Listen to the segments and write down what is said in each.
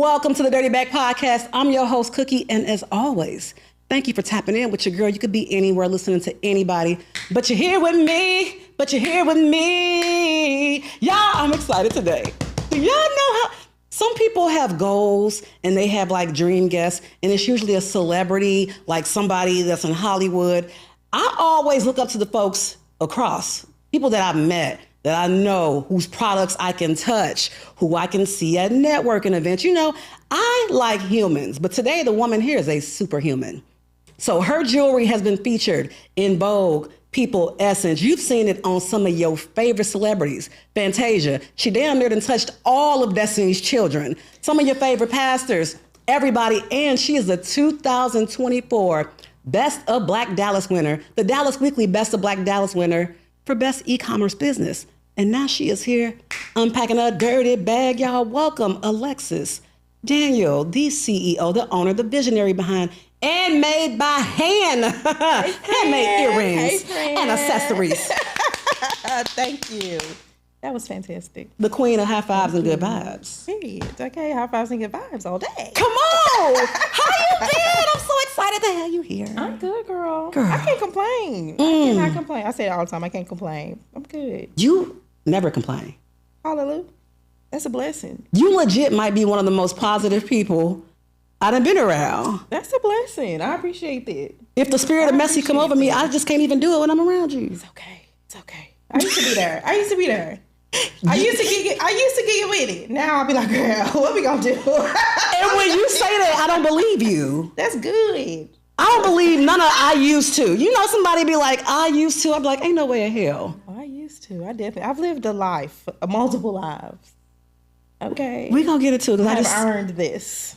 Welcome to the Dirty Bag Podcast. I'm your host, Cookie, and as always, thank you for tapping in with your girl. You could be anywhere listening to anybody, but you're here with me. Y'all, I'm excited today. Do y'all know how some people have goals and they have like dream guests, and it's usually a celebrity, like somebody that's in Hollywood. I always look up to the folks across, people that I've met, that I know, whose products I can touch, who I can see at networking events. You know, I like humans, but today the woman here is a superhuman. So her jewelry has been featured in Vogue, People, Essence. You've seen it on some of your favorite celebrities. Fantasia, she damn near done touched all of Destiny's Children. Some of your favorite pastors, everybody, and she is the 2024 Best of Black Dallas winner, the Dallas Weekly Best of Black Dallas winner for Best E-Commerce Business. And now she is here unpacking a dirty bag. Y'all welcome Alexis Daniel, the CEO, the owner, the visionary behind and made by hand. Handmade earrings and accessories. Thank you. That was fantastic. The queen of high fives and good vibes. Period. Okay, high fives and good vibes all day. Come on. How you been? I'm so excited to have you here. I'm good, girl. I can't complain. I cannot complain. I say it all the time. I can't complain. I'm good. You never complain. Hallelujah. That's a blessing. You legit might be one of the most positive people I done been around. That's a blessing. I appreciate that. If the spirit of messy come over me, I just can't even do it when I'm around you. It's okay. It's okay. I used to be there. I used to get with it. Now I'll be like, girl, what we gonna do? And when you say that, I don't believe you. That's good. I don't believe none of I used to. You know, somebody be like, I used to. I'm like, ain't no way in hell. Oh, I used to. I've lived a life, multiple lives. Okay. We gonna get into it. I've earned this.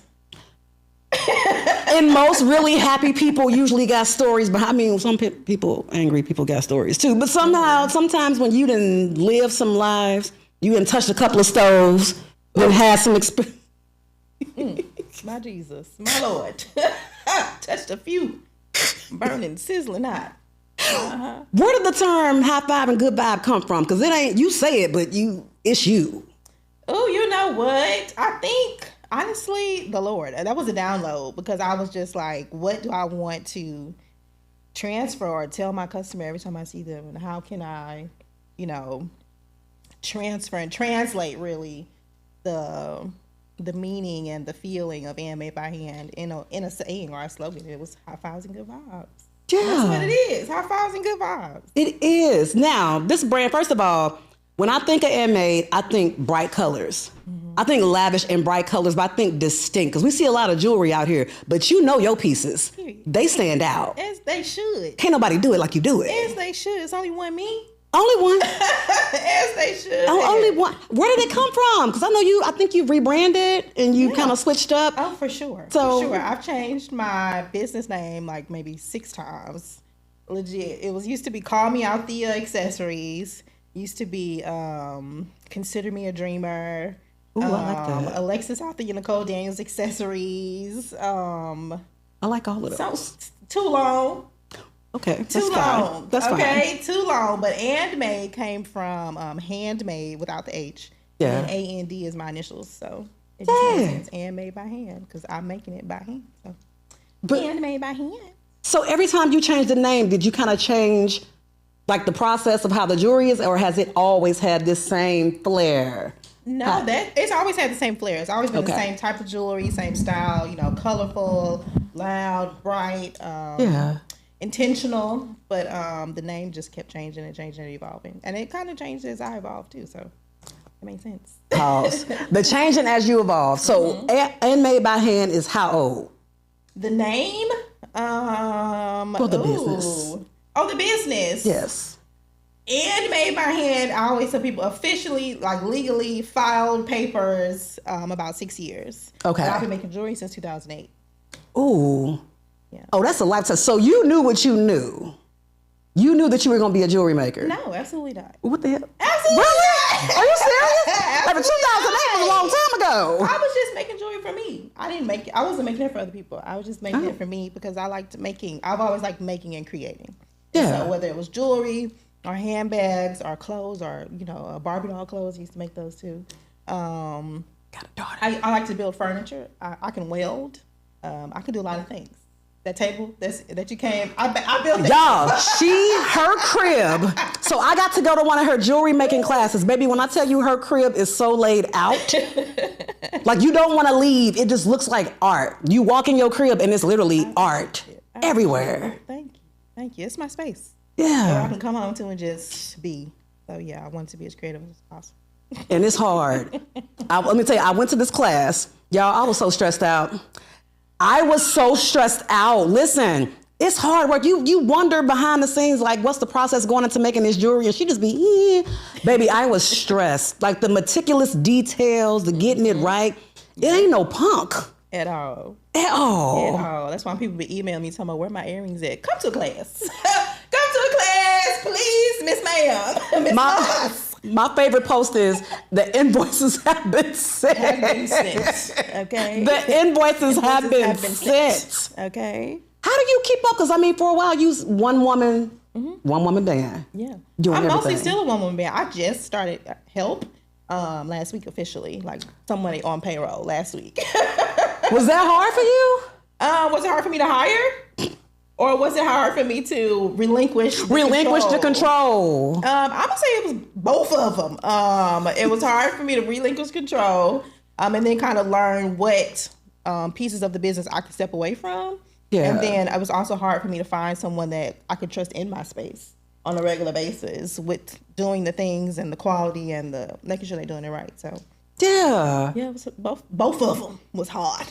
And most really happy people usually got stories behind. I mean, some people, angry people got stories too. But somehow, sometimes when you done live some lives, you done touched a couple of stoves, and had some experience. My Jesus, my Lord. Touched a few. Burning, sizzling hot. Uh-huh. Where did the term high five and good vibe come from? Because it ain't, you say it, but it's you. Oh, you know what? I think, honestly, the Lord. That was a download because I was just like, what do I want to transfer or tell my customer every time I see them? And how can I, transfer and translate really the meaning and the feeling of handmade by hand in a saying or a slogan. It was high fives and good vibes. Yeah. That's what it is. High fives and good vibes. It is. Now, this brand, first of all, when I think of handmade, I think bright colors. Mm-hmm. I think lavish and bright colors, but I think distinct. Because we see a lot of jewelry out here, but you know your pieces. Period. They stand out. As they should. Can't nobody do it like you do it. As they should. It's only one me. Only one. As they should. Only one. Where did it come from? Because I think you've rebranded and you kind of switched up. Oh, for sure. I've changed my business name like maybe 6 times. Legit. It used to be Call Me Althea Accessories. Used to be Consider Me a Dreamer. Ooh, I like that. Alexis Althea Nicole Daniels Accessories. I like all of those. So, too long. Okay, too long. That's fine. Okay, too long. But handmade came from handmade without the H. Yeah. And AND is my initials, so it just makes sense. Handmade by hand because I'm making it by hand. So handmade by hand. So every time you change the name, did you kind of change like the process of how the jewelry is, or has it always had this same flair? No, it's always had the same flair. It's always been the same type of jewelry, same style. Colorful, loud, bright. Intentional, but the name just kept changing and evolving, and it kind of changed as I evolved too. So it made sense. Pause. The changing as you evolve. So, and made by hand is how old? The name. The business. Oh, the business. Yes. And made by hand. I always tell people officially, like legally filed papers. About 6 years. Okay. But I've been making jewelry since 2008. Ooh. Yeah. Oh, that's a lifetime. So you knew what you knew. You knew that you were going to be a jewelry maker. No, absolutely not. What the hell? Absolutely not. Are you serious? Like 2008 was a long time ago. I was just making jewelry for me. I wasn't making it for other people. I was just making it for me because I liked making. I've always liked making and creating. Yeah. So whether it was jewelry or handbags or clothes or Barbie doll clothes, I used to make those too. got a daughter. I like to build furniture. I can weld. I can do a lot of things. That table that you came, I built that. Y'all, her crib. So I got to go to one of her jewelry making classes. Baby, when I tell you her crib is so laid out, like you don't want to leave. It just looks like art. You walk in your crib and it's literally art everywhere. Thank you. It's my space. Yeah. So I can come home to and just be. So yeah, I want to be as creative as possible. And it's hard. Let me tell you, I went to this class. Y'all, I was so stressed out. Listen, it's hard work. You wonder behind the scenes, like, what's the process going into making this jewelry? And she just be, baby, I was stressed. Like the meticulous details, the getting it right. It ain't no punk. At all. That's why people be emailing me talking about where my earrings at. Come to a class. Come to a class, please, Miss Ma'am. Miss Moss. My favorite post is the invoices have been sent. Okay. The invoices have been sent. Okay. How do you keep up? Because I mean, for a while, you was one woman band. Yeah. Doing I'm everything. mostly still a one woman band. I just started help last week officially, like somebody on payroll last week. Was that hard for you? Was it hard for me to hire? Or was it hard for me to relinquish the control? I'm gonna say it was both of them. It was hard for me to relinquish control, and then kind of learn what pieces of the business I could step away from. Yeah. And then it was also hard for me to find someone that I could trust in my space on a regular basis with doing the things and the quality and the making sure they're doing it right. So yeah, it was both of them was hard.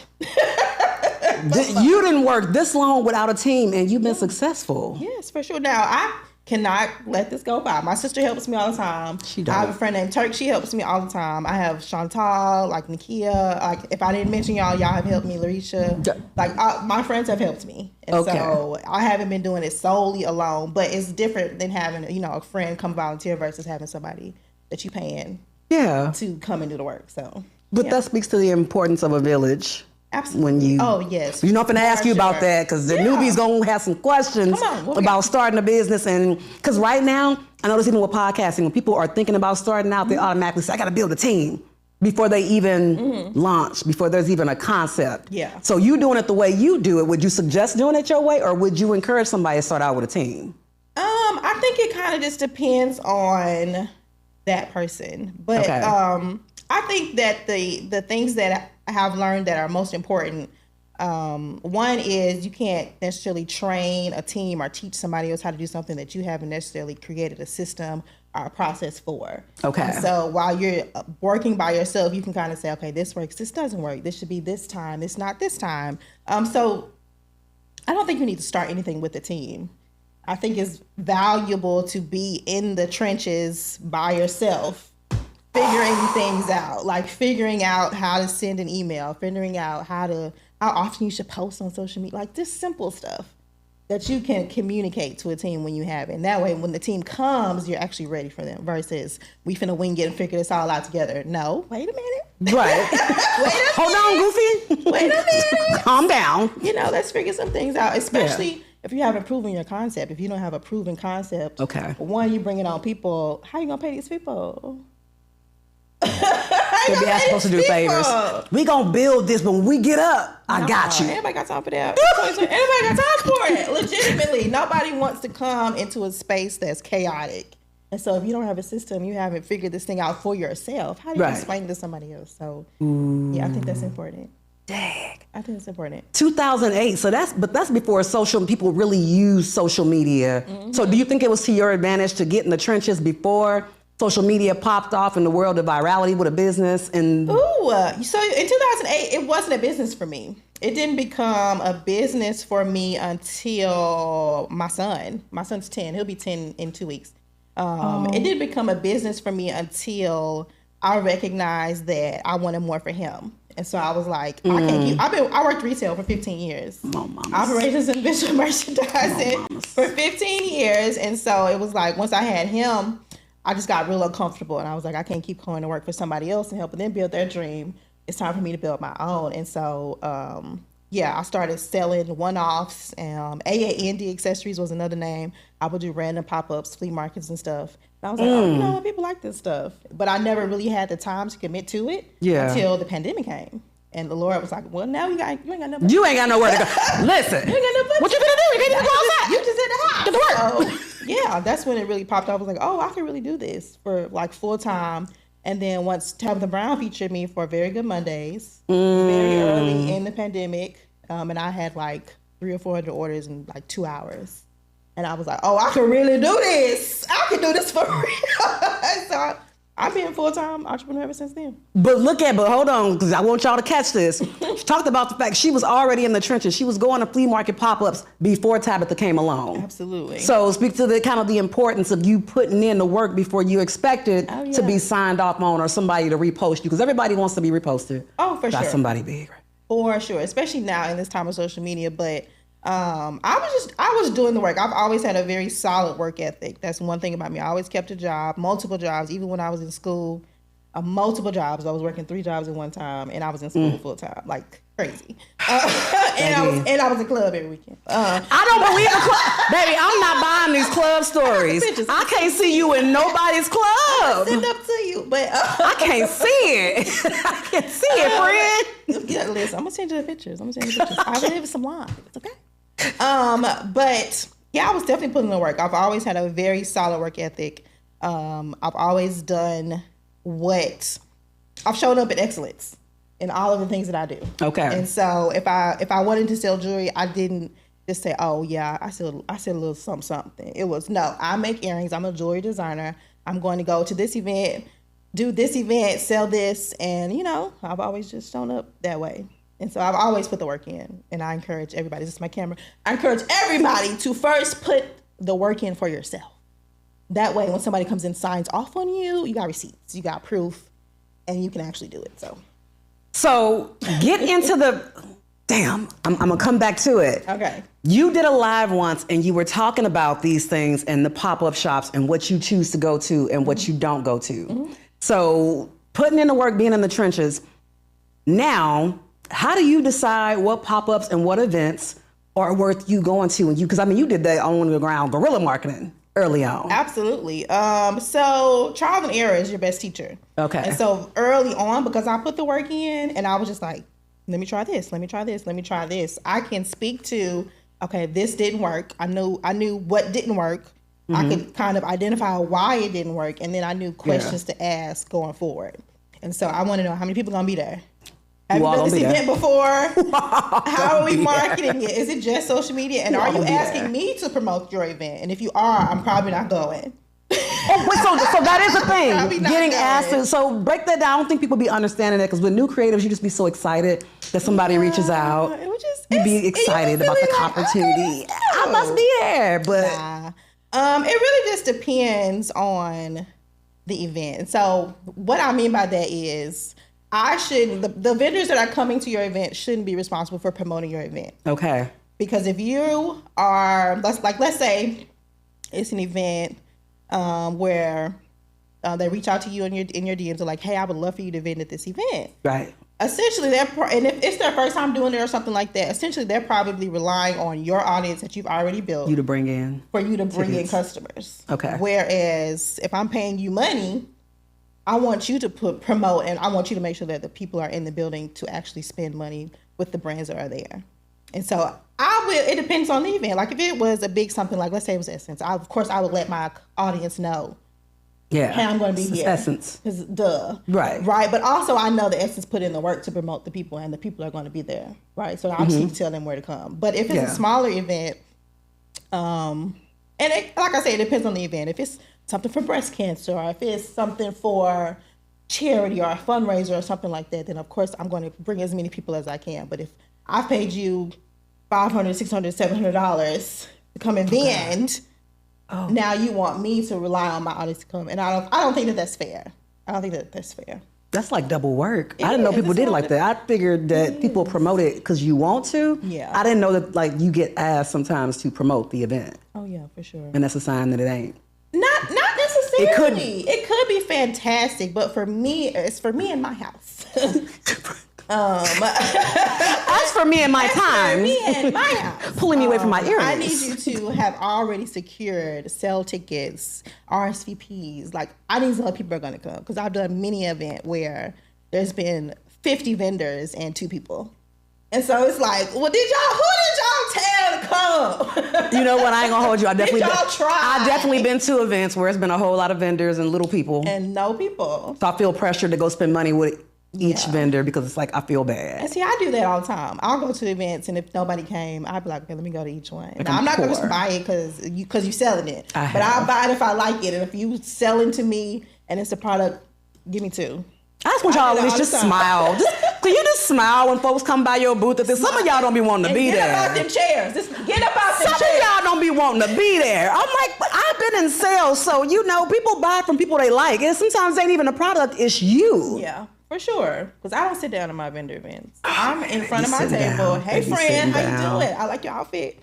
You didn't work this long without a team, and you've been successful. Yes, for sure. Now, I cannot let this go by. My sister helps me all the time. She does. I have a friend named Turk. She helps me all the time. I have Chantal, like Nakia. Like, if I didn't mention y'all have helped me. Larisha. Like, my friends have helped me. And so I haven't been doing it solely alone, but it's different than having, a friend come volunteer versus having somebody that you paying to come and do the work. So, but that speaks to the importance of a village. Absolutely. Yes. You know, I'm going to ask you about that because the newbies going to have some questions about starting a business. And because right now, I notice even with podcasting, when people are thinking about starting out, they automatically say, I got to build a team before they even launch, before there's even a concept. Yeah. So you doing it the way you do it, would you suggest doing it your way, or would you encourage somebody to start out with a team? I think it kind of just depends on that person. But I think that the things that I have learned that are most important, one is you can't necessarily train a team or teach somebody else how to do something that you haven't necessarily created a system or a process for. Okay. And so while you're working by yourself, you can kind of say, okay, this works, this doesn't work, this should be this time, it's not this time. So I don't think you need to start anything with a team. I think it's valuable to be in the trenches by yourself, figuring things out, like figuring out how to send an email, figuring out how often you should post on social media, like just simple stuff that you can communicate to a team when you have it. And that way, when the team comes, you're actually ready for them versus we finna wing it and figure this all out together. No, wait a minute. Right. Hold on, Goofy. Wait a minute. Calm down. Let's figure some things out, especially if you haven't proven your concept. If you don't have a proven concept, one, you bring it on people. How you gonna pay these people? Maybe I'm supposed to do favors. We gonna build this, but when we get up, I got you. Everybody got time for that. Everybody got time for it. Legitimately, nobody wants to come into a space that's chaotic. And so if you don't have a system, you haven't figured this thing out for yourself, how do you explain it to somebody else? So I think that's important. Dang. I think it's important. 2008. So that's before people really use social media. Mm-hmm. So do you think it was to your advantage to get in the trenches before social media popped off in the world of virality with a business? And so in 2008, it wasn't a business for me. It didn't become a business for me until my son's 10. He'll be 10 in 2 weeks. It didn't become a business for me until I recognized that I wanted more for him. And so I was like, I worked retail for 15 years. Operations and visual merchandising for 15 years. And so it was like, once I had him, I just got real uncomfortable. And I was like, I can't keep going to work for somebody else and helping them build their dream. It's time for me to build my own. And so, I started selling one-offs. AAND Accessories was another name. I would do random pop-ups, flea markets and stuff. And I was like, oh, you know what? People like this stuff. But I never really had the time to commit to it until the pandemic came. And the Lord was like, well, now you ain't got no budget. You ain't got nowhere to go. Listen. You ain't got no budget. What you gonna do? You can't even go outside. You just in the house. Get to work. So, yeah, that's when it really popped up. I was like, oh, I can really do this for like full time. And then once Tabitha Brown featured me for Very Good Mondays, very early in the pandemic, and I had like 300 or 400 orders in like 2 hours. And I was like, oh, I can really do this. I can do this for real. So I've been a full-time entrepreneur ever since then. But hold on, because I want y'all to catch this. She talked about the fact she was already in the trenches. She was going to flea market pop-ups before Tabitha came along. Absolutely. So speak to the kind of the importance of you putting in the work before you expected to be signed off on or somebody to repost you, because everybody wants to be reposted. Oh, for sure. By somebody big. For sure, especially now in this time of social media. But I was doing the work. I've always had a very solid work ethic. That's one thing about me. I always kept a job, multiple jobs, even when I was in school, multiple jobs. I was working 3 jobs at one time, and I was in school full time, like crazy. And I was in club every weekend. I don't believe the club, baby. I'm not buying these club stories. I can't see you in nobody's club. I'll send up to you, but I can't see it. I can't see it, friend. Yeah, listen, I'm gonna send you the pictures. I live some lines. Okay. But yeah, I was definitely putting in the work. I've always had a very solid work ethic. I've always done what I've shown up at excellence in all of the things that I do. Okay. And so if I wanted to sell jewelry, I didn't just say, oh yeah, I sell a little something. It was, no, I make earrings. I'm a jewelry designer. I'm going to go to this event, do this event, sell this. And I've always just shown up that way. And so I've always put the work in, and I encourage everybody, this is my camera, I encourage everybody to first put the work in for yourself. That way, when somebody comes in, signs off on you, you got receipts, you got proof, and you can actually do it. So get into I'm gonna come back to it. Okay. You did a live once, and you were talking about these things and the pop-up shops and what you choose to go to and what you don't go to. Mm-hmm. So putting in the work, being in the trenches. Now, how do you decide what pop-ups and what events are worth you going to? Because you did that on the ground guerrilla marketing early on. Absolutely. So trial and error is your best teacher. Okay. And so early on, because I put the work in, and I was just like, let me try this. I can speak to, okay, this didn't work. I knew what didn't work. Mm-hmm. I could kind of identify why it didn't work, and then I knew questions to ask going forward. And so I want to know how many people are gonna be there. Have you done this event before? How are we marketing it? Is it just social media? And are you asking me to promote your event? And if you are, I'm probably not going. Oh, wait, so that is a thing. Getting asked. So break that down. I don't think people be understanding that, because with new creatives, you just be so excited that somebody reaches out. You be excited about the opportunity. I must be there, but it really just depends on the event. So what I mean by that is, the vendors that are coming to your event shouldn't be responsible for promoting your event. Okay. Because if you are, let's say it's an event where they reach out to you in your DMs, are like, hey, I would love for you to vend at this event. Right. Essentially, and if it's their first time doing it or something like that, essentially they're probably relying on your audience that you've already built. For you to bring in customers. Okay. Whereas if I'm paying you money, I want you to promote, and I want you to make sure that the people are in the building to actually spend money with the brands that are there. And so it depends on the event. Like if it was a big something, like let's say it was Essence, of course I would let my audience know. Yeah. Hey, I'm going to be here. Essence. Because Right. But also I know that Essence put in the work to promote the people, and the people are going to be there. Right. So I just need to tell them where to come. But if it's a smaller event, like I say, it depends on the event. If it's something for breast cancer, or if it's something for charity or a fundraiser or something like that, then of course I'm going to bring as many people as I can. But if I've paid you $500, $600, $700 to come and vend, now you want me to rely on my audience to come, and I don't think that that's fair. That's like double work. I didn't know people did it like that. I figured that people promote it because you want to. Yeah. I didn't know that you get asked sometimes to promote the event. Oh yeah, for sure. And that's a sign that it ain't. Not necessarily. It could be fantastic, but for me, it's for me in my house. As for me and my time. Me and my house. Pulling me away from my earrings. I need you to have already secured sale tickets, RSVPs. Like, I need to know people are going to come. Because I've done many events where there's been 50 vendors and 2 people. And so it's like, well, who did y'all tell to come? You know what? I ain't gonna hold you. I've try? definitely been to events where it's been a whole lot of vendors and little people. And no people. So I feel pressured to go spend money with each vendor because it's like, I feel bad. And see, I do that all the time. I'll go to events, and if nobody came, I'd be like, okay, let me go to each one. Now, I'm not going to buy it because you're selling it. But I'll buy it if I like it. And if you selling to me and it's a product, give me 2. I just want y'all to just smile. Can you just smile when folks come by your booth? Some of y'all don't be wanting to be there. Get up out them chairs. Get up out them chairs. Some of y'all don't be wanting to be there. I'm like, but I've been in sales, so people buy from people they like. And sometimes it ain't even a product, it's you. Yeah, for sure. Because I don't sit down at my vendor events. I'm in front of my table. Hey, friend, how you doing? I like your outfit.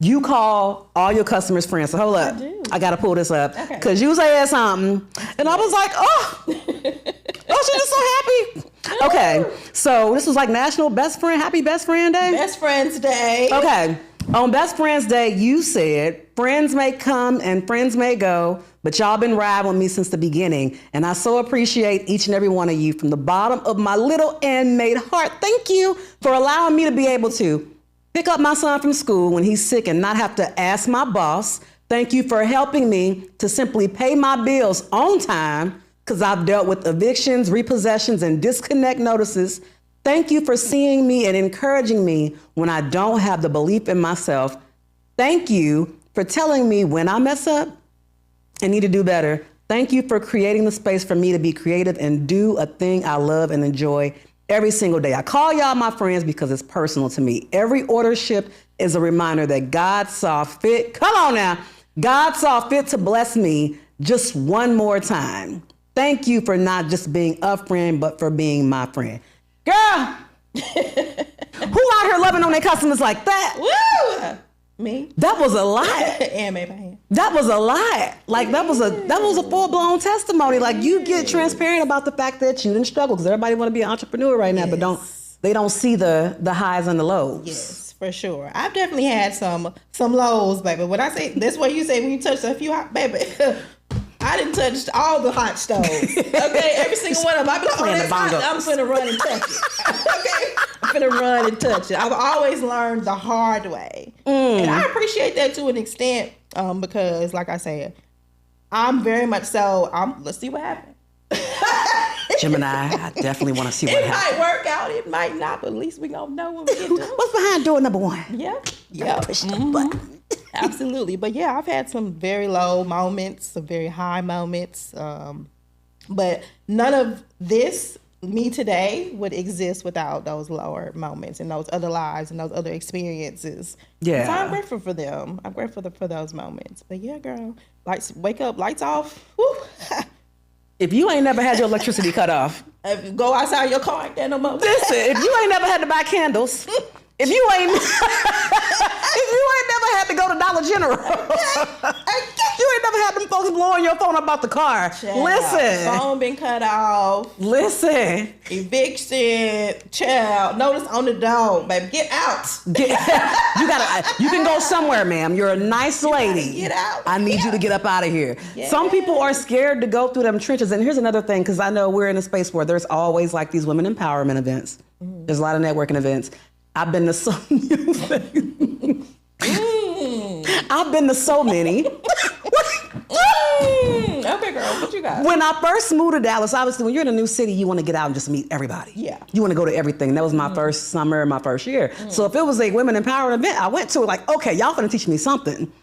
You call all your customers friends. So hold up. I got to pull this up. Because you said something. And I was like, oh, she's just so happy. Okay. So this was like National Happy Best Friend Day? Best Friends Day. Okay. On Best Friends Day, you said, friends may come and friends may go, but y'all been riding with me since the beginning. And I so appreciate each and every one of you from the bottom of my little handmade heart. Thank you for allowing me to be able to pick up my son from school when he's sick and not have to ask my boss. Thank you for helping me to simply pay my bills on time because I've dealt with evictions, repossessions, and disconnect notices. Thank you for seeing me and encouraging me when I don't have the belief in myself. Thank you for telling me when I mess up and need to do better. Thank you for creating the space for me to be creative and do a thing I love and enjoy every single day. I call y'all my friends because it's personal to me. Every order shipped is a reminder that God saw fit. Come on now. God saw fit to bless me just one more time. Thank you for not just being a friend, but for being my friend. Girl, who out here loving on their customers like that? Woo! Me. That was a lot. And maybe my hand. That was a lot. Like that was a full-blown testimony. Like you get transparent about the fact that you didn't struggle because everybody want to be an entrepreneur right now, but they don't see the highs and the lows. Yes, for sure. I've definitely had some lows, baby. When I say that's what you say when you touch a few hot, baby. I didn't touch all the hot stoves. Okay, every single one of them. I be like, oh, that's hot. I'm finna run and touch it. Okay, I'm finna run and touch it. I've always learned the hard way, and I appreciate that to an extent because, like I said, I'm very much so. Let's see what happens. Gemini, I definitely want to see what happens. It might work out, it might not, but at least we gonna know when we get done. What's behind door number 1? Yeah. Push the button. Absolutely. But yeah, I've had some very low moments, some very high moments. But none of this, me today, would exist without those lower moments and those other lives and those other experiences. Yeah. So I'm grateful for them. I'm grateful for those moments. But yeah, girl, wake up, lights off. Woo. If you ain't never had your electricity cut off. If you go outside your car, ain't there no more. Listen, if you ain't never had to buy candles. If you ain't never had to go to Dollar General, you ain't never had them folks blowing your phone about the car. Child, listen, phone been cut off. Listen, eviction, child. Notice on the door, baby. Get out. You can go somewhere, ma'am. You're a nice lady. Get out. I need you to get up out of here. Yeah. Some people are scared to go through them trenches. And here's another thing, because I know we're in a space where there's always like these women empowerment events. Mm-hmm. There's a lot of networking events. I've been to so many. I've been to so many. Okay, girl, what you got? When I first moved to Dallas, obviously, when you're in a new city, you want to get out and just meet everybody. Yeah. You want to go to everything. That was my first summer, my first year. So if it was a women empowerment event, I went to it like, okay, y'all finna teach me something.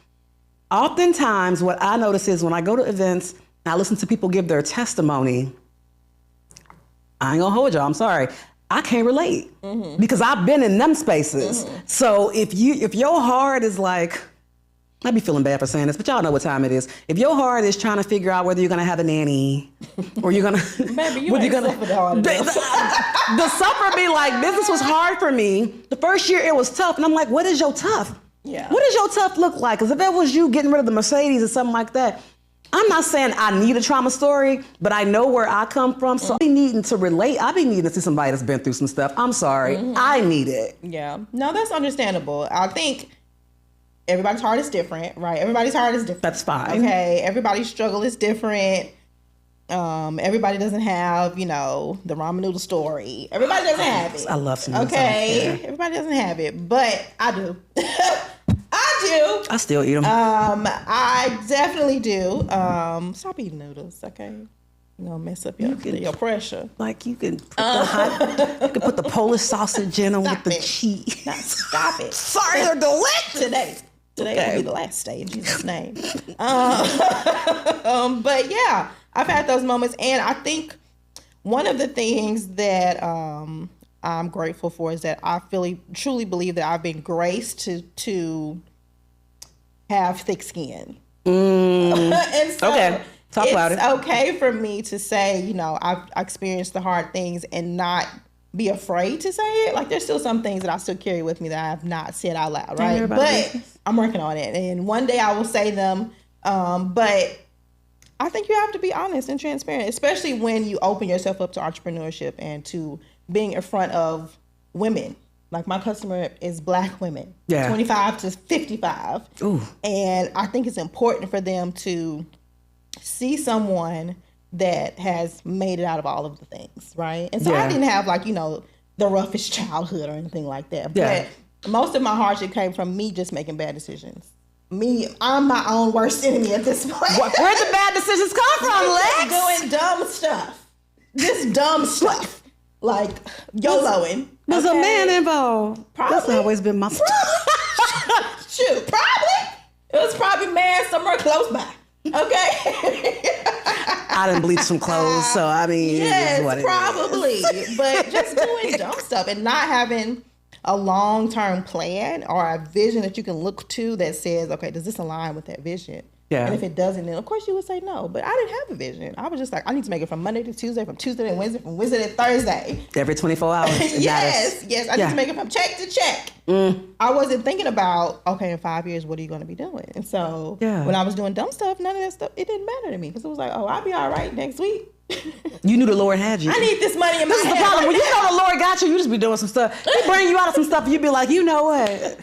Oftentimes, what I notice is when I go to events and I listen to people give their testimony, I ain't gonna hold y'all, I'm sorry. I can't relate because I've been in them spaces. So if your heart is like, I'd be feeling bad for saying this, but y'all know what time it is. If your heart is trying to figure out whether you're gonna have a nanny or you're gonna, baby, you ain't suffered hard enough. The suffer be like, business was hard for me. The first year it was tough, and I'm like, what is your tough? Yeah. What does your tough look like? Because if it was you getting rid of the Mercedes or something like that, I'm not saying I need a trauma story, but I know where I come from. So I be needing to relate. I be needing to see somebody that's been through some stuff. I'm sorry. I need it. Yeah. No, that's understandable. I think everybody's heart is different, right? Everybody's heart is different. That's fine. Okay. Everybody's struggle is different. Everybody doesn't have, the ramen noodle story. Everybody doesn't have it. I love some noodles. Okay. Everybody doesn't have it, but I do. I do. I still eat them. I definitely do. Stop eating noodles, okay? Mess up your pressure. Like you can put you can put the Polish sausage in them with the cheese. Stop it. Sorry, they're delicious. Today will be the last day in Jesus' name. But yeah, I've had those moments, and I think one of the things that I'm grateful for is that I truly believe that I've been graced to have thick skin. And so okay. Talk about it. It's okay for me to say, I've experienced the hard things and not be afraid to say it. Like, there's still some things that I still carry with me that I have not said out loud, right? But I'm working on it, and one day I will say them. But I think you have to be honest and transparent, especially when you open yourself up to entrepreneurship and to being in front of women. Like, my customer is Black women, 25 to 55. Ooh. And I think it's important for them to see someone that has made it out of all of the things, right? And so I didn't have the roughest childhood or anything like that. But most of my hardship came from me just making bad decisions. I'm my own worst enemy at this point. Where'd the bad decisions come from, Lex? Doing dumb stuff. Just dumb stuff. Like YOLOing. There's a man involved. Probably. That's always been my Shoot, probably. It was probably man somewhere close by. Okay. I didn't bleach some clothes, so I mean, yes, what probably. But just doing dumb stuff and not having a long-term plan or a vision that you can look to that says, okay, does this align with that vision? Yeah. And if it doesn't, then of course you would say no. But I didn't have a vision. I was just like, I need to make it from Monday to Tuesday, from Tuesday to Wednesday, from Wednesday to Thursday. Every 24 hours. Yes. I need to make it from check to check. I wasn't thinking about, okay, in 5 years, what are you going to be doing? And so when I was doing dumb stuff, none of that stuff, it didn't matter to me because it was like, oh, I'll be all right next week. You knew the Lord had you. I need this money in my hand. This is the problem. When you know the Lord got you, you just be doing some stuff. He bring you out of some stuff and you be like, you know what?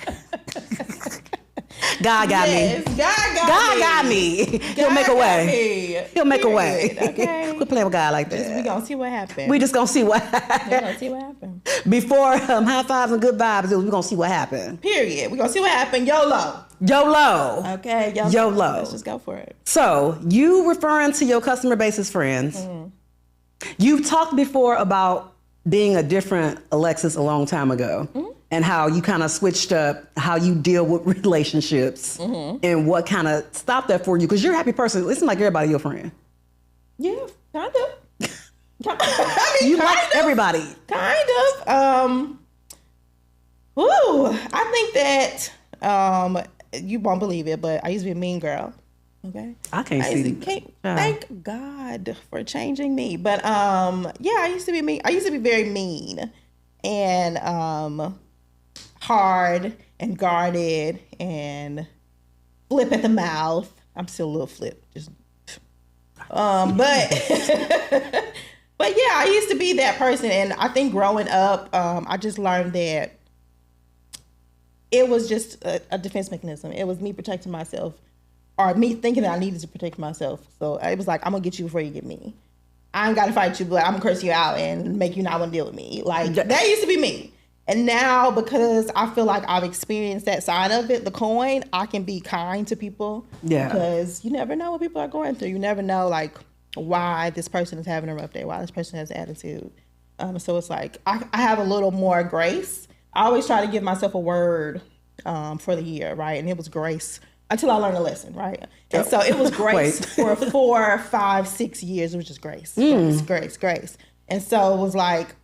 God got me. God got me. He'll make a way. He'll make a way. Okay. Quit playing with God like that. We're going to see what happens. We just going to see what happens. We're going to see what happens. Before high fives and good vibes, we're going to see what happens. Period. We're going to see what happens. YOLO. Okay. YOLO. Let's just go for it. So you referring to your customer base as friends. Mm-hmm. You've talked before about being a different Alexis a long time ago. Mm-hmm. And how you kind of switched up how you deal with relationships and what kind of stopped that for you. Because you're a happy person. It seems like everybody your friend. Yeah, kind of. I mean, you like everybody. Kind of. I think that you won't believe it, but I used to be a mean girl. Okay. I can't see. Thank God for changing me. But I used to be mean. I used to be very mean and hard and guarded and flip at the mouth. I'm still a little flip. Just but yeah, I used to be that person, and I think growing up, I just learned that it was just a defense mechanism. It was me protecting myself, or me thinking that I needed to protect myself. So it was like, I'm gonna get you before you get me. I ain't gotta fight you, but I'm gonna curse you out and make you not want to deal with me. Like, that used to be me. And now, because I feel like I've experienced that side of it, the coin, I can be kind to people. Yeah. Because you never know what people are going through. You never know, like, why this person is having a rough day, why this person has attitude. So it's like, I have a little more grace. I always try to give myself a word for the year, right? And it was grace until I learned a lesson, right? And so it was grace for 4, 5, 6 years. It was just grace, grace. And so it was like,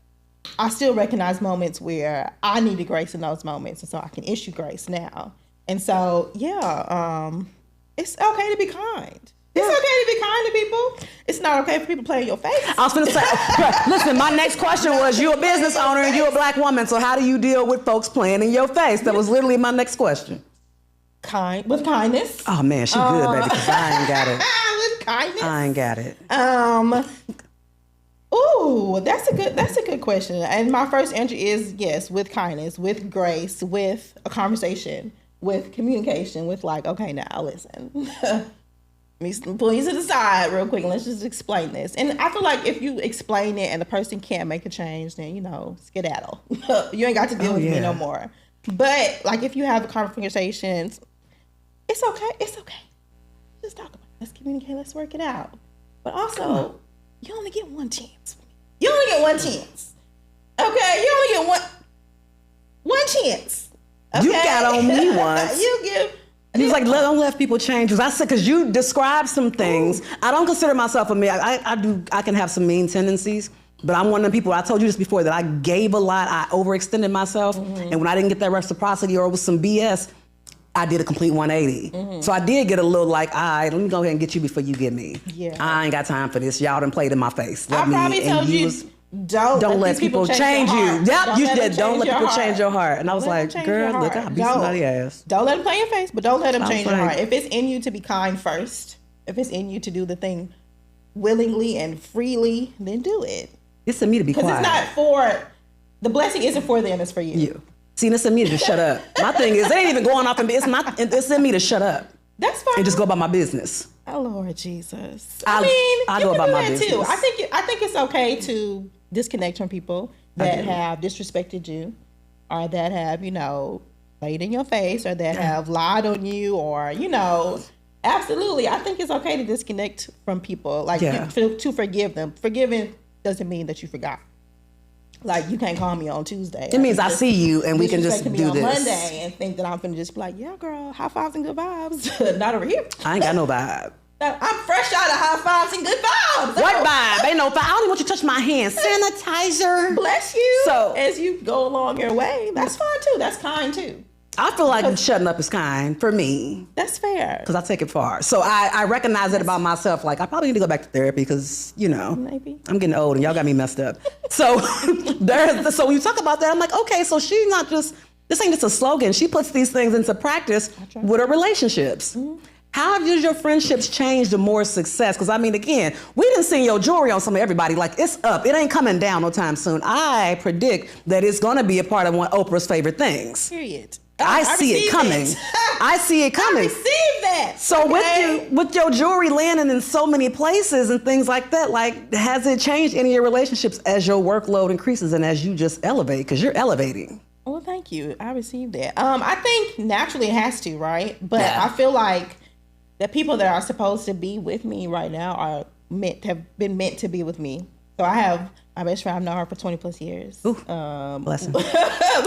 I still recognize moments where I needed grace in those moments, and so I can issue grace now. And so, it's okay to be kind. It's okay to be kind to people. It's not okay for people to play in your face. I was going to say, listen, my next question was, you're a business owner and you're a Black woman, so how do you deal with folks playing in your face? That was literally my next question. With kindness. Oh, man, she good, baby, because I ain't got it. With kindness? I ain't got it. Ooh, that's a good question. And my first answer is yes, with kindness, with grace, with a conversation, with communication, with like, okay, now listen. Let me pull you to the side real quick and let's just explain this. And I feel like if you explain it and the person can't make a change, then, you know, skedaddle. You ain't got to deal with me no more. But like if you have conversations, it's okay. It's okay. Just talk about it. Let's communicate. Let's work it out. But also, you only get one chance. You only get one chance. Okay? You only get one chance. Okay? You got on me once. He was like, don't let people change. I said, because you described some things. I don't consider myself a mean. I can have some mean tendencies, but I'm one of the people, I told you this before, that I gave a lot. I overextended myself. And when I didn't get that reciprocity or it was some BS, I did a complete 180. So I did get a little like, all right, let me go ahead and get you before you get me. Yeah. I ain't got time for this. Y'all done played in my face. I probably told you, don't let people change you. Yep, you said don't let people change your heart. And I was like, girl, look, I'll beat somebody's ass. Don't let them play in your face, but don't let them change your heart. If it's in you to be kind first, if it's in you to do the thing willingly and freely, then do it. It's in me to be quiet. Because it's not the blessing isn't for them, it's for you. See, it's in me to just shut up. My thing is, it ain't even going off, and it's in me to shut up. That's fine. And just go about my business. Oh, Lord Jesus. I mean, I go about my business too. I think it's okay to disconnect from people that have disrespected you, or that have, you know, laid in your face, or that have lied on you, or, you know, absolutely. I think it's okay to disconnect from people, like to forgive them. Forgiving doesn't mean that you forgot. Like, you can't call me on Tuesday. It means I see you and we can just do on this. Monday and think that I'm finna just be like, yeah, girl, high fives and good vibes. Not over here. I ain't got no vibe. I'm fresh out of high fives and good vibes. What vibe? Ain't no vibe. I don't even want you to touch my hand. Sanitizer. Bless you. So as you go along your way, that's fine too. That's kind too. I feel like shutting up is kind for me. That's fair. Because I take it far. So I recognize it about myself. Like, I probably need to go back to therapy because, you know, maybe I'm getting old and y'all got me messed up. So so when you talk about that, I'm like, okay, so she's not just, this ain't just a slogan. She puts these things into practice with her relationships. How does your friendships change the more success? Because, I mean, again, we didn't see your jewelry on some of everybody. Like, it's up. It ain't coming down no time soon. I predict that it's going to be a part of one of Oprah's favorite things. Period. I see it coming. I see it coming. I receive that. So with your jewelry landing in so many places and things like that, like, has it changed any of your relationships as your workload increases and as you just elevate? Because you're elevating. Well, thank you. I received that. I think naturally it has to, right? But I feel like the people that are supposed to be with me right now have been meant to be with me. So I have my best friend. I've known her for 20 plus years. Ooh, blessing. We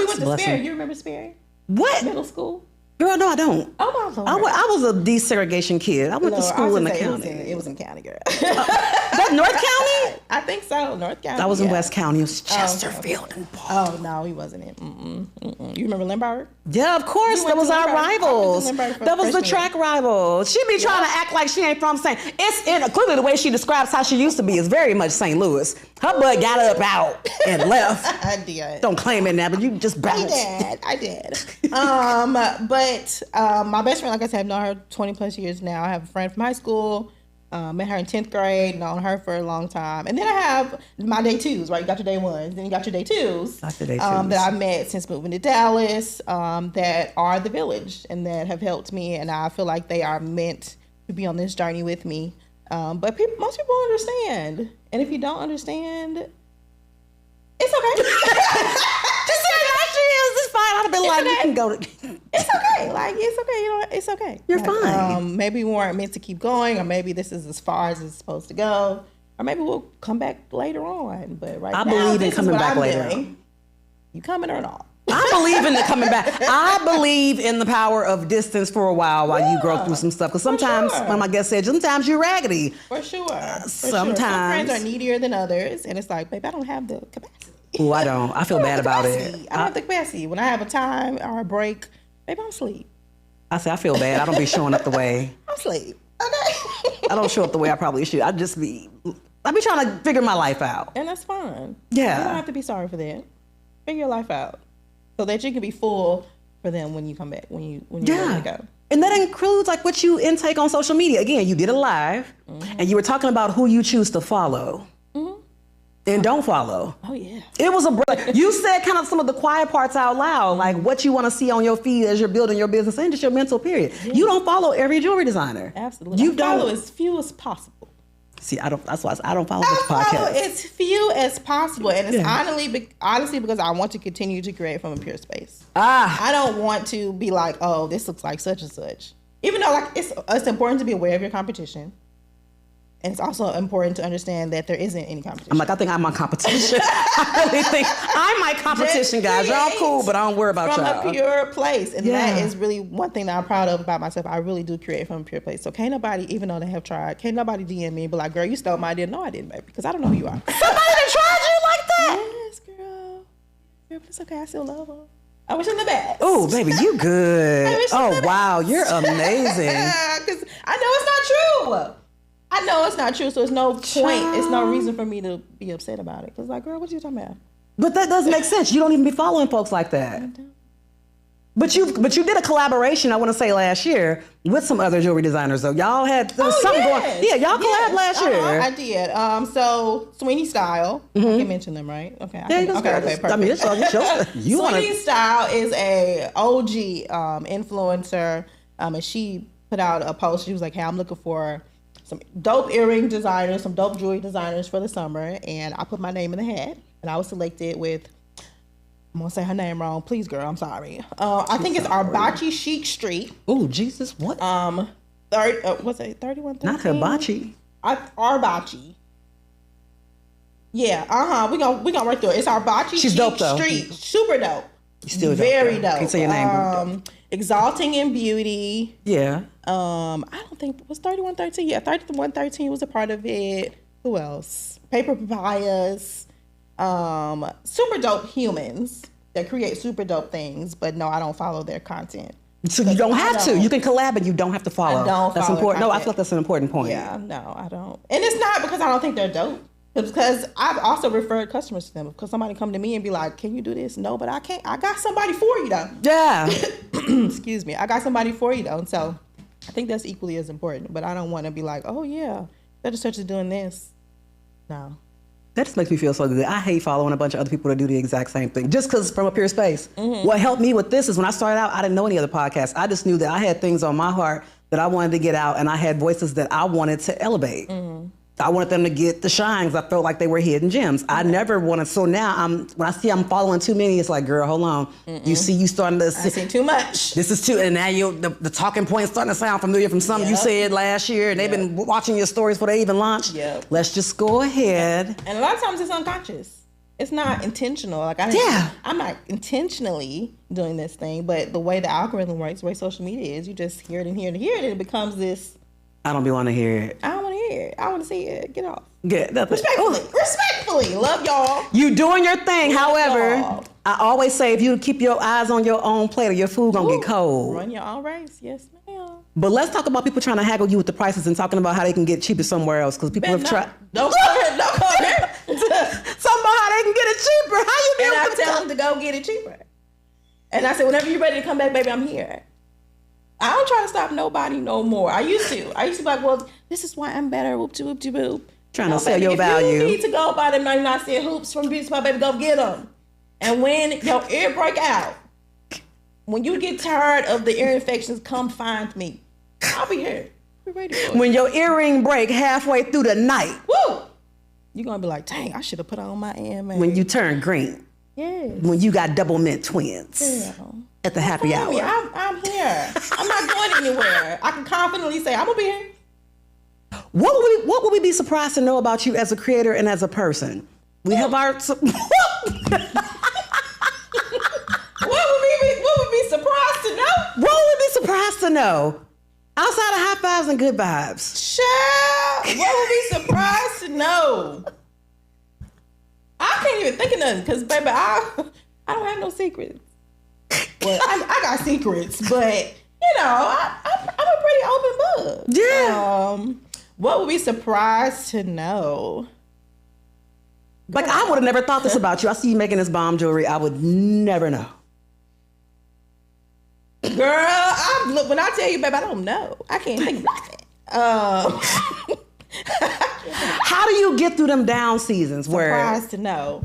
went to Sperry. You remember Sperry? What? Middle school? Girl, no, I don't. Oh, my Lord. I was a desegregation kid. I went to school in the county. It was in county, girl. That North County? I think so, North County. That was in West County. It was Chesterfield and Baltimore. Oh, no, he wasn't in. You remember Lindbergh? Yeah, of course. That was our rivals. That was the track rival. She be trying to act like she ain't from St. It's in clearly the way she describes how she used to be is very much St. Louis. Her butt got up out and left. I did. Don't claim it now, but you just bounced. I did. But my best friend, like I said, I've known her 20 plus years now. I have a friend from high school. Met her in 10th grade, known her for a long time. And then I have my day twos, right? You got your day ones, then you got your day twos. Got your day twos. That I've met since moving to Dallas, that are the village and that have helped me. And I feel like they are meant to be on this journey with me. But most people don't understand. And if you don't understand, it's okay. Just say how she is. It's fine. I'd have been like, you can go to... It's okay. Like, it's okay. You know, it's okay. You're fine. Maybe we weren't meant to keep going, or maybe this is as far as it's supposed to go, or maybe we'll come back later on. But now, believe in coming back later. You coming or not? I believe in the coming back. I believe in the power of distance for a while you grow through some stuff. Because sometimes, when my guest said, sometimes you're raggedy. For sure. Sometimes. Some friends are needier than others, and it's like, babe, I don't have the capacity. Oh, I don't. I feel bad about it. I don't have the capacity. When I have a time or a break, babe, I'm asleep. I say I feel bad. I don't be showing up the way. I'm asleep. Okay. I don't show up the way I probably should. I be trying to figure my life out. And that's fine. Yeah. You don't have to be sorry for that. Figure your life out so that you can be full for them when you come back, when you're ready to go. And that includes like what you intake on social media. Again, you did a live and you were talking about who you choose to follow and don't follow. Oh yeah. It was you said kind of some of the quiet parts out loud, like what you want to see on your feed as you're building your business and just your mental period. Yeah. You don't follow every jewelry designer. Absolutely. You follow as few as possible. See, that's why I don't follow this podcast. Follow as few as possible, and it's honestly because I want to continue to create from a pure space. I don't want to be like, oh, this looks like such and such. Even though like it's important to be aware of your competition. And it's also important to understand that there isn't any competition. I'm like, I think I'm my competition. I really think I'm my competition, guys. Y'all cool, but I don't worry about y'all. From a pure place. And that is really one thing that I'm proud of about myself. I really do create from a pure place. So can't nobody, even though they have tried, can't nobody DM me and be like, girl, you stole my idea. No, I didn't, baby, because I don't know who you are. Somebody that tried you like that? Yes, girl. But it's okay. I still love her. I wish them the best. Oh, baby, you good. Oh, wow. You're amazing. Because I know it's not true. I know it's not true, so there's no point. It's no reason for me to be upset about it. Because, like, girl, what you talking about? But that doesn't make sense. You don't even be following folks like that. But you did a collaboration, I want to say, last year with some other jewelry designers, though. Y'all had something going. Yeah, y'all collabed last year. I did. So Sweeney Style. I can mention them, right? Okay. Okay, perfect. I mean, it's Sweeney Style is a OG influencer, and she put out a post. She was like, "Hey, I'm looking for some dope earring designers, some dope jewelry designers for the summer," and I put my name in the hat, and I was selected with, I'm gonna say her name wrong, please girl, I'm sorry. I think it's Arbachi Chic Street. Oh Jesus, what? What's it, 3113? Not Hibachi. Arbachi. Yeah, we gonna work through it. It's Arbachi She's Chic dope, though. Street. Super dope. Still very dope. Dope. Can't say your name. Exalting in Beauty. Yeah. I don't think was 3113. Yeah, 3113 was a part of it. Who else? Paper Papayas. Super dope humans that create super dope things, but no, I don't follow their content. So you don't have to. You can collab, but you don't have to follow. I don't That's follow important. No, I content. feel like that's an important point. Yeah, no, I don't. And it's not because I don't think they're dope. It's because I've also referred customers to them. Because somebody come to me and be like, "Can you do this?" No, but I can't. I got somebody for you though. Yeah. Excuse me. I got somebody for you though. And so I think that's equally as important. But I don't want to be like, "Oh yeah, such and such is doing this." No. That just makes me feel so good. I hate following a bunch of other people that do the exact same thing. Just because from a pure space. What helped me with this is when I started out, I didn't know any other podcasts. I just knew that I had things on my heart that I wanted to get out, and I had voices that I wanted to elevate. I wanted them to get the shines. I felt like they were hidden gems. I never wanted. So now when I see I'm following too many, it's like, girl, hold on. You see, you starting to. I see too much. This is too, and now the talking points starting to sound familiar from something you said last year, and they've been watching your stories before they even launched. Let's just go ahead. And a lot of times it's unconscious. It's not intentional. Like I'm not intentionally doing this thing, but the way the algorithm works, the way social media is, you just hear it and hear it and hear it, and it becomes this. I don't be wanting to hear it. I don't want to hear it. I want to see it. Get off. Get nothing. Respectfully. Love y'all. You doing your thing. However, I always say if you keep your eyes on your own plate or your food gonna get cold. Run your own race. Yes, ma'am. But let's talk about people trying to haggle you with the prices and talking about how they can get cheaper somewhere else because people have tried. Don't come here. Something about how they can get it cheaper. How you And I tell them to go get it cheaper. And I said, whenever you're ready to come back, baby, I'm here. I don't try to stop nobody no more. I used to be like, well, this is why I'm better. Whoop-de-whoop-de-whoop. Trying to sell your value. If you need to go buy them 99-cent hoops from Beauty Spot, baby, go get them. And when your ear break out, when you get tired of the ear infections, come find me. I'll be here. Be ready for it. When your earring break halfway through the night. Woo! You're going to be like, dang, I should have put on my AMA. When you turn green. Yes. When you got double mint twins. Yeah. At the happy hour. I'm here. I'm not going anywhere. I can confidently say I'm gonna be here. What would we be surprised to know about you as a creator and as a person? We have our. What would we be surprised to know? What would we be surprised to know? Outside of high fives and good vibes. Child, what would we be surprised to know? I can't even think of nothing because, baby, I don't have no secrets. Well, I got secrets, but I'm a pretty open book. Yeah. What would be surprised to know? Like I would have never thought this about you. I see you making this bomb jewelry. I would never know. Girl, I'm Look, when I tell you, babe, I don't know. I can't think of nothing. How do you get through them down seasons? Surprised to know.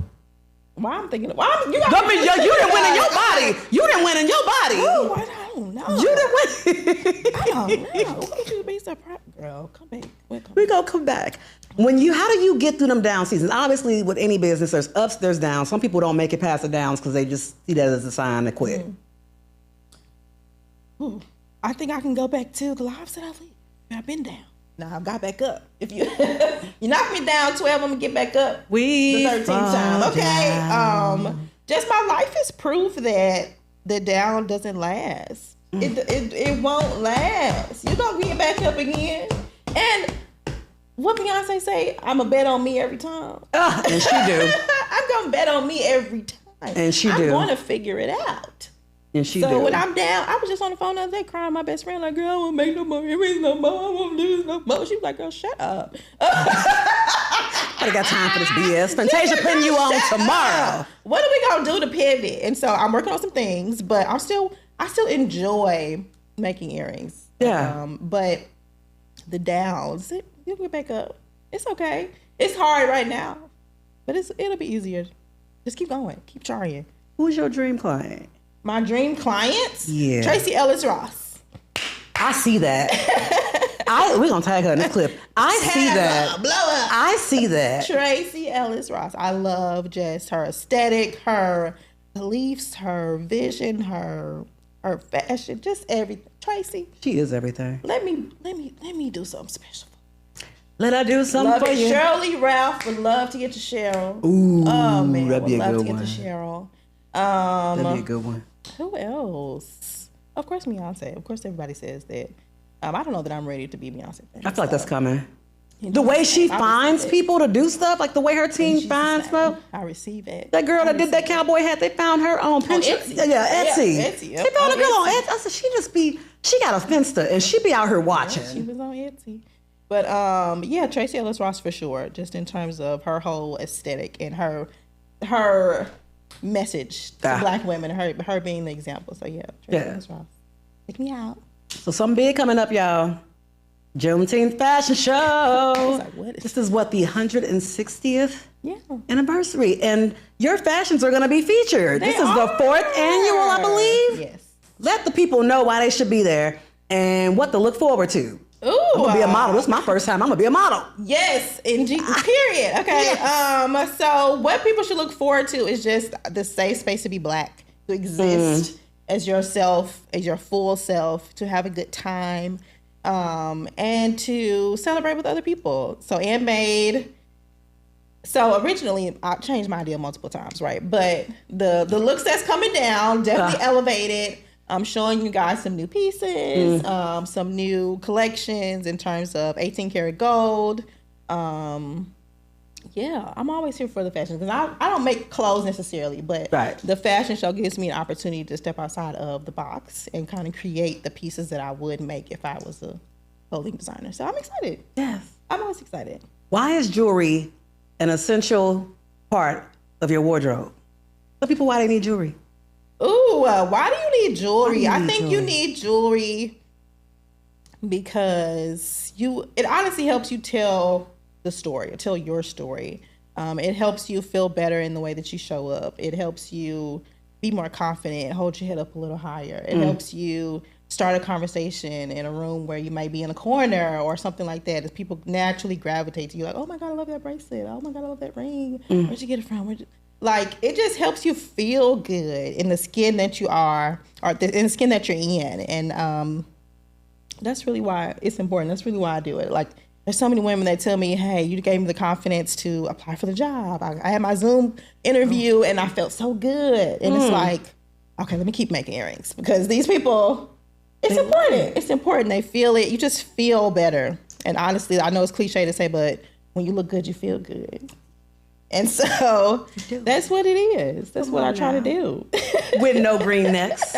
Why I'm thinking? You didn't win in your body. You didn't win in your body. Oh, I don't know. You didn't win. I don't know. What you be surprised, girl? Come back. We gonna come back. How do you get through them down seasons? Obviously, with any business, there's ups, there's downs. Some people don't make it past the downs because they just see that as a sign to quit. I think I can go back to the lives that I live. I've been down. Now I've got back up. If you you knock me down 12, I'm gonna get back up the 13th time. Okay. Just my life is proof that the down doesn't last. It won't last. You're gonna get back up again. And what Beyonce say? I'm a bet on me every time. And she do. I'm gonna bet on me every time. And she do. I'm gonna figure it out. And she so do. when I'm down, I was just on the phone the other day crying to my best friend, like, girl, I won't make no more earrings no more. I won't lose no more. She was like, girl, shut up. I got time for this BS. Fantasia putting you on tomorrow. What are we gonna do to pivot? And so I'm working on some things, but I still enjoy making earrings. Yeah. But the downs, you'll get back up. It's okay. It's hard right now, but it'll be easier. Just keep going. Keep trying. Who's your dream client? My dream clients? Yeah. Tracy Ellis Ross. I see that. We're going to tag her in this clip. I see that. Blow up. I see that. Tracy Ellis Ross. I love just her aesthetic, her beliefs, her vision, her fashion, just everything. Tracy. She is everything. Let me do something special. Let her do something for you. Shirley Ralph would love to get to Cheryl. Ooh, oh man, that'd be a would love good to get one. to Cheryl. That'd be a good one. Who else? Of course, Beyonce. Of course, everybody says that. I don't know that I'm ready to be Beyonce. I feel like that's coming. The way she finds people to do stuff, like the way her team finds stuff. I receive it. That girl that did that cowboy hat, they found her on Pinterest. Etsy. Etsy. Etsy. They found a girl on Etsy. I said, she got a Finsta and she be out here watching. Yeah, she was on Etsy. But Tracy Ellis Ross for sure, just in terms of her whole aesthetic and her message to Black women, her being the example. So Tracy Ellis Ross. Take me out. So something big coming up, y'all. Juneteenth fashion show. This is what, the 160th anniversary, and your fashions are going to be featured. This is the 4th annual, I believe. Yes. Let the people know why they should be there and what to look forward to. Ooh, I'm gonna be a model. This is my first time. I'm gonna be a model. Yes, period. Okay. Yes. So what people should look forward to is just the safe space to be Black, to exist as yourself, as your full self, to have a good time, and to celebrate with other people. So originally I changed my idea multiple times, right? But the looks that's coming down definitely elevated. I'm showing you guys some new pieces, some new collections in terms of 18 karat gold. I'm always here for the fashion because I don't make clothes necessarily, but the fashion show gives me an opportunity to step outside of the box and kind of create the pieces that I would make if I was a clothing designer. So I'm excited. Yes. I'm always excited. Why is jewelry an essential part of your wardrobe? Tell people why they need jewelry. Ooh, why do you need jewelry? I think you need jewelry because it honestly helps you tell the story, tell your story. It helps you feel better in the way that you show up. It helps you be more confident, hold your head up a little higher. It helps you start a conversation in a room where you might be in a corner or something like that, as people naturally gravitate to you, like, oh my God, I love that bracelet. Oh my God, I love that ring. Where'd you get it from? Like, it just helps you feel good in the skin that you are, or in the skin that you're in. And that's really why it's important. That's really why I do it. Like, there's so many women that tell me, hey, you gave me the confidence to apply for the job. I had my Zoom interview and I felt so good. And it's like, okay, let me keep making earrings because these people, it's important. It's important. They feel it. You just feel better. And honestly, I know it's cliche to say, but when you look good, you feel good. And so that's what it is. That's what I try to do. With no green necks.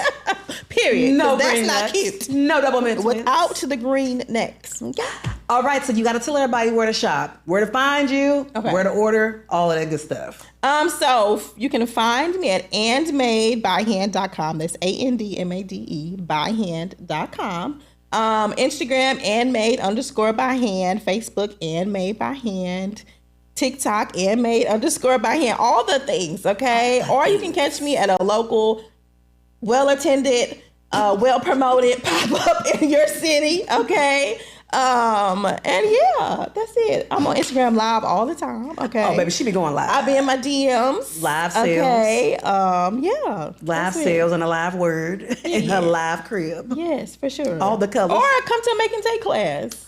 Period. No green necks. That's not cute. No double mints. Without the green necks. Okay? All right, so you got to tell everybody where to shop, where to find you, where to order, all of that good stuff. So you can find me at andmadebyhand.com. That's ANDMADE byhand.com. Instagram andmade_by-hand, Facebook andmade-by-hand, TikTok andmade_by-hand, all the things, okay? Or you can catch me at a local, well-attended, well-promoted pop-up in your city, okay? And yeah, that's it. I'm on Instagram live all the time, okay? Oh, baby, she be going live. I be in my DMs. Live sales. Okay, yeah. Live sales and a live word in her live crib. Yes, for sure. All the colors. Or come to a make and take class.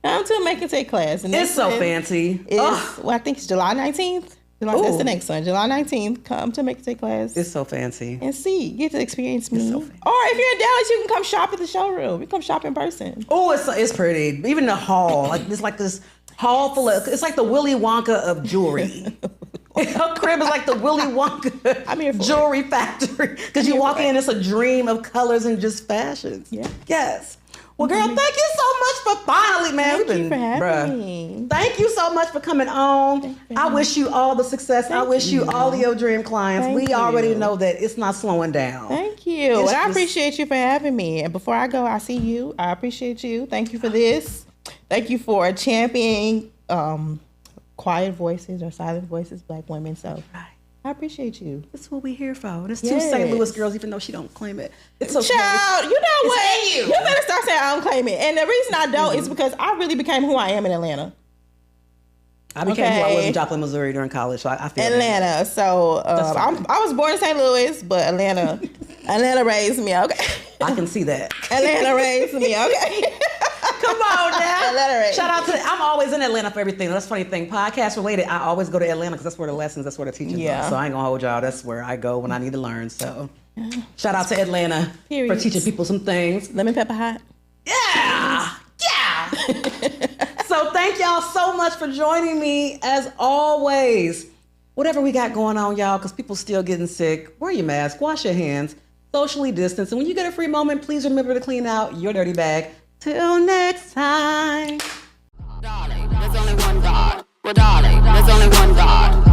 Come to a make and take class. And it's so fancy. Well, I think it's July 19th. That's the next one. July 19th. Come to make and take class. It's so fancy. And see, get to experience me. So or if you're in Dallas, you can come shop at the showroom. You come shop in person. Oh, it's pretty. Even the hall. It's like this hall full of, it's like the Willy Wonka of jewelry. Her crib is like the Willy Wonka jewelry factory. Because you walk in, it's a dream of colors and just fashions. Yeah. Yes. Well, girl, thank you so much for finally, man. Thank you for having me. Thank you so much for coming on. I wish you all the success. I wish you all of your dream clients. We already know that it's not slowing down. Thank you. And I appreciate you for having me. And before I go, I see you. I appreciate you. Thank you for this. Thank you for championing quiet voices or silent voices, Black women. So I appreciate you. That's what we're here for. There's two St. Louis girls, even though she don't claim it. It's okay. Child, you know what? You better start saying I don't claim it. And the reason I don't is because I really became who I am in Atlanta. I became who I was in Joplin, Missouri during college. So I feel Atlanta. that. So I was born in St. Louis, but Atlanta raised me. Okay. I can see that. Atlanta raised me. Okay. Come on now. Atlanta. Shout out to, I'm always in Atlanta for everything. That's a funny thing. Podcast related, I always go to Atlanta because that's where the lessons, that's where the teachings are. So I ain't gonna hold y'all. That's where I go when I need to learn. So shout out to Atlanta for teaching people some things. Lemon pepper hot. Yeah. So thank y'all so much for joining me as always. Whatever we got going on, y'all, because people still getting sick, wear your mask, wash your hands, socially distance. And when you get a free moment, please remember to clean out your dirty bag. Till next time. Darling, there's only one God. Well, darling, there's only one God.